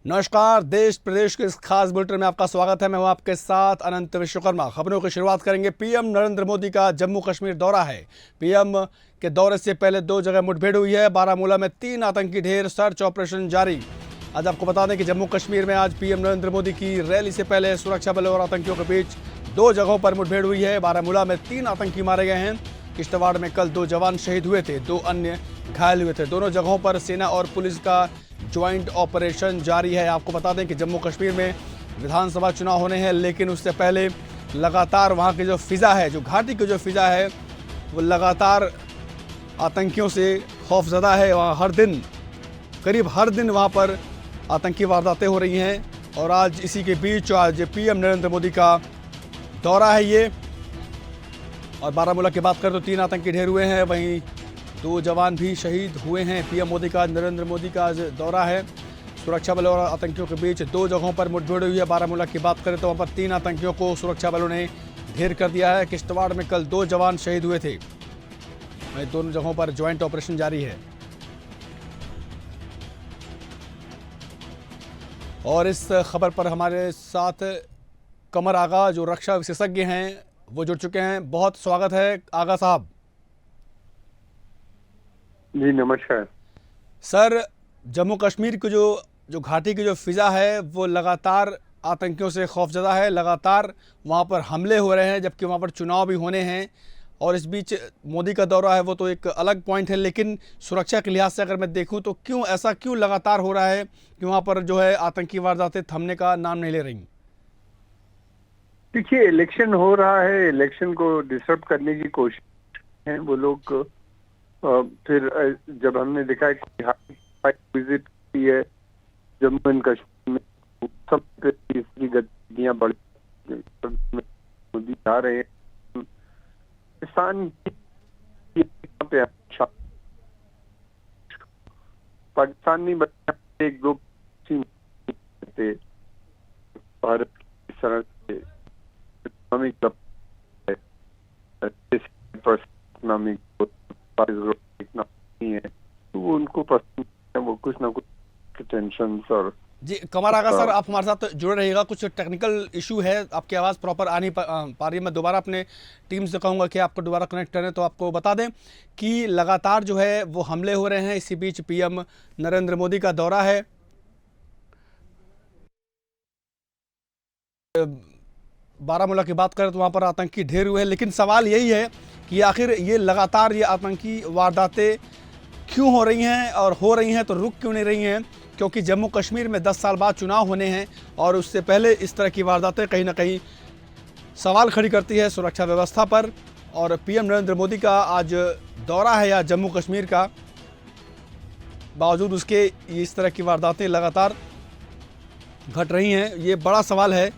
नमस्कार। देश प्रदेश के इस खास बुलेटिन में आपका स्वागत है। मैं हूं आपके साथ अनंत विश्वकर्मा। खबरों की शुरुआत करेंगे। पीएम नरेंद्र मोदी का जम्मू कश्मीर दौरा है। पीएम के दौरे से पहले 2 जगह मुठभेड़ हुई है। बारामूला में 3 आतंकी ढेर, सर्च ऑपरेशन जारी। आज आपको बता दें कि जम्मू कश्मीर में आज पीएम नरेंद्र मोदी की रैली से पहले सुरक्षा बलों और आतंकियों के बीच 2 जगहों पर मुठभेड़ हुई है। बारामूला में 3 आतंकी मारे गए हैं। किश्तवाड़ में कल 2 जवान शहीद हुए थे, 2 अन्य घायल हुए थे। दोनों जगहों पर सेना और पुलिस का ज्वाइंट ऑपरेशन जारी है। आपको बता दें कि जम्मू कश्मीर में विधानसभा चुनाव होने हैं, लेकिन उससे पहले लगातार वहां की जो फिजा है, जो घाटी की जो फिजा है, वो लगातार आतंकियों से खौफजदा है। वहाँ हर दिन, करीब हर दिन वहाँ पर आतंकी वारदातें हो रही हैं। और आज इसी के बीच आज पीएम नरेंद्र मोदी का दौरा है ये। और बारामूला की बात करें तो 3 आतंकी ढेर हुए हैं, वहीं 2 जवान भी शहीद हुए हैं। पीएम मोदी का, नरेंद्र मोदी का आज दौरा है। सुरक्षा बलों और आतंकियों के बीच 2 जगहों पर मुठभेड़ हुई है। बारामूला की बात करें तो वहाँ पर 3 आतंकियों को सुरक्षा बलों ने ढेर कर दिया है। किश्तवाड़ में कल 2 जवान शहीद हुए थे। वहीं दोनों जगहों पर ज्वाइंट ऑपरेशन जारी है। और इस खबर पर हमारे साथ कमर आगा, जो रक्षा विशेषज्ञ हैं, वो जुड़ चुके हैं। बहुत स्वागत है आगा साहब। जी नमस्कार सर, जम्मू कश्मीर की जो जो घाटी की जो फिजा है, वो लगातार आतंकियों से खौफजदा है। लगातार वहाँ पर हमले हो रहे हैं, जबकि वहाँ पर चुनाव भी होने हैं। और इस बीच मोदी का दौरा है, वो तो एक अलग पॉइंट है, लेकिन सुरक्षा के लिहाज से अगर मैं देखूं तो क्यों लगातार हो रहा है कि वहाँ पर जो है आतंकी वारदातें थमने का नाम नहीं ले रही? देखिए, इलेक्शन हो रहा है। इलेक्शन को डिस्टर्ब करने की कोशिश है वो लोग। फिर जब हमने देखा है कोई विजिट की है जम्मू एंड कश्मीर में, सब पे तीसरी गतिविधियां बढ़ मोदी आ रहे हैं पाकिस्तान पे। पाकिस्तानी बच्चे एक दो भारत की तरह से इकोनॉमिक है, तो वो उनको पसंद है। वो कुछ ना कुछ टेंशन और जी कमर आगा सर, आप हमारे साथ जुड़े रहिएगा। कुछ टेक्निकल इशू है, आपकी आवाज़ प्रॉपर आ नहीं पा रही है। मैं दोबारा अपने टीम से कहूँगा कि आपको दोबारा कनेक्ट करें। तो आपको बता दें कि लगातार जो है वो हमले हो रहे हैं। इसी बीच पीएम नरेंद्र मोदी का दौरा है। बारामूला की बात करें तो वहाँ पर आतंकी ढेर हुए हैं, लेकिन सवाल यही है कि आखिर ये लगातार ये आतंकी वारदातें क्यों हो रही हैं, और हो रही हैं तो रुक क्यों नहीं रही हैं? क्योंकि जम्मू कश्मीर में 10 साल बाद चुनाव होने हैं, और उससे पहले इस तरह की वारदातें कहीं ना कहीं सवाल खड़ी करती है सुरक्षा व्यवस्था पर। और पीएम नरेंद्र मोदी का आज दौरा है या जम्मू कश्मीर का, बावजूद उसके इस तरह की वारदातें लगातार घट रही हैं। ये बड़ा सवाल है।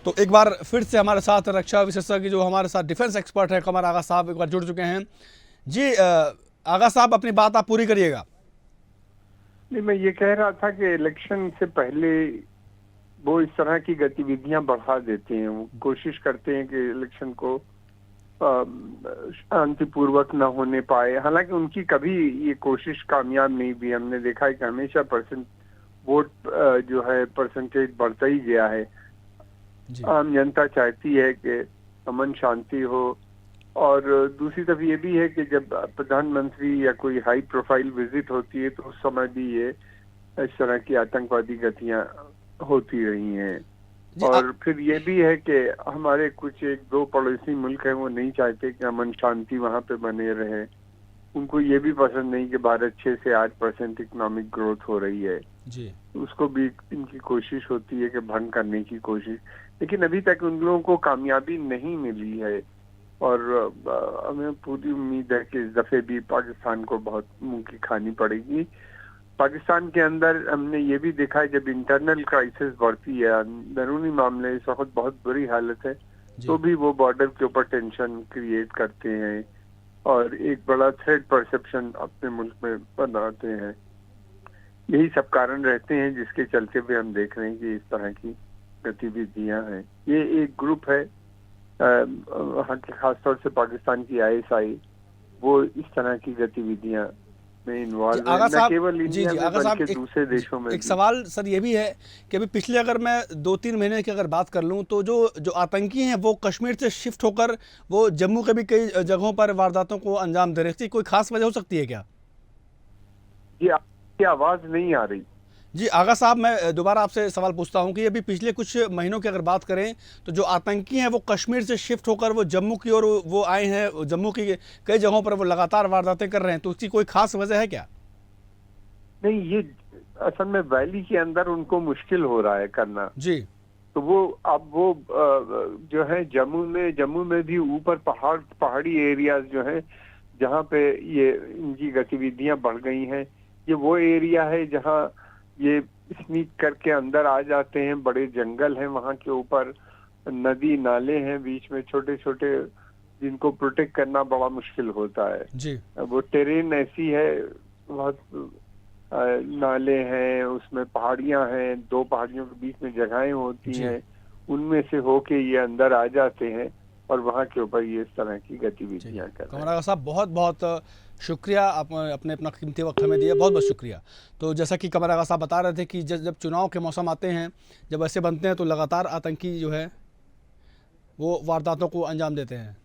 तो एक बार फिर से हमारे साथ रक्षा विशेषज्ञ, जो हमारे साथ डिफेंस एक्सपर्ट है, कमर आगा साहब, एक बार जुड़ चुके हैं। जी आगा साहब, अपनी बात आप पूरी करिएगा। नहीं, मैं ये कह रहा था कि इलेक्शन से पहले वो इस तरह की गतिविधियां बढ़ा देते हैं। वो कोशिश करते हैं कि इलेक्शन को शांतिपूर्वक न होने पाए। हालांकि उनकी कभी ये कोशिश कामयाब नहीं भी। हमने देखा है कि हमेशा वोट जो है परसेंटेज बढ़ता ही गया है। आम जनता चाहती है कि अमन शांति हो। और दूसरी तरफ ये भी है कि जब प्रधानमंत्री या कोई हाई प्रोफाइल विजिट होती है तो उस समय भी ये इस तरह की आतंकवादी गतियां होती रही हैं। और फिर ये भी है कि हमारे कुछ 1-2 पड़ोसी मुल्क हैं, वो नहीं चाहते कि अमन शांति वहां पे बने रहे। उनको ये भी पसंद नहीं कि भारत 6 से 8% इकोनॉमिक ग्रोथ हो रही है जी। उसको भी इनकी कोशिश होती है कि भंग करने की कोशिश, लेकिन अभी तक उन लोगों को कामयाबी नहीं मिली है। और हमें पूरी उम्मीद है कि इस दफे भी पाकिस्तान को बहुत मुंह की खानी पड़ेगी। पाकिस्तान के अंदर हमने ये भी देखा है, जब इंटरनल क्राइसिस बढ़ती है, अंदरूनी मामले इस वक्त बहुत बुरी हालत है, तो भी वो बॉर्डर के ऊपर टेंशन क्रिएट करते हैं और एक बड़ा थ्रेट परसेप्शन अपने मुल्क में बनाते हैं। यही सब कारण रहते हैं जिसके चलते भी हम देख रहे हैं कि इस तरह की गतिविधियां हैं। ये एक ग्रुप है, खासतौर से पाकिस्तान की ISI, वो इस तरह की गतिविधियां में इन्वॉल्व है, आगा न साहब, केवल जी इंडिया जी में आगा साहब, बल्कि दूसरे देशों में एक भी। सवाल सर ये भी है कि अभी पिछले अगर मैं 2-3 महीने की अगर बात कर लूं तो जो जो आतंकी हैं वो कश्मीर से शिफ्ट होकर वो जम्मू के भी कई जगहों पर वारदातों को अंजाम दे रहे थे। कोई खास वजह हो सकती है क्या? ये आपकी आवाज नहीं आ रही। जी आगा साहब, मैं दोबारा आपसे सवाल पूछता हूं कि अभी पिछले कुछ महीनों की अगर बात करें तो जो आतंकी हैं वो कश्मीर से शिफ्ट होकर वो जम्मू की ओर वो आए हैं, जम्मू की कई जगहों पर वो लगातार वारदातें कर रहे हैं, तो उसकी कोई खास वजह है क्या? नहीं, ये असल में वैली के अंदर उनको मुश्किल हो रहा है करना। जी तो वो अब वो जो है जम्मू में भी ऊपर पहाड़ी एरियाज जो है जहाँ पे ये इनकी गतिविधियां बढ़ गई हैं, ये वो एरिया है जहाँ ये स्नीक करके अंदर आ जाते हैं। बड़े जंगल हैं वहाँ के ऊपर, नदी नाले हैं बीच में छोटे छोटे, जिनको प्रोटेक्ट करना बड़ा मुश्किल होता है। जी वो टेरेन ऐसी है, बहुत नाले हैं, उसमें पहाड़ियां हैं, दो पहाड़ियों के बीच में जगहें होती जी हैं, उनमें से होके ये अंदर आ जाते हैं और वहाँ के ऊपर ये इस तरह की गतिविधियां कर रहे हैं। कमरा साहब, बहुत बहुत शुक्रिया, आप अपने अपना कीमती वक्त हमें दिया, बहुत बहुत शुक्रिया। तो जैसा कि कमर आगा साहब बता रहे थे कि जब चुनाव के मौसम आते हैं, जब ऐसे बनते हैं तो लगातार आतंकी जो है वो वारदातों को अंजाम देते हैं।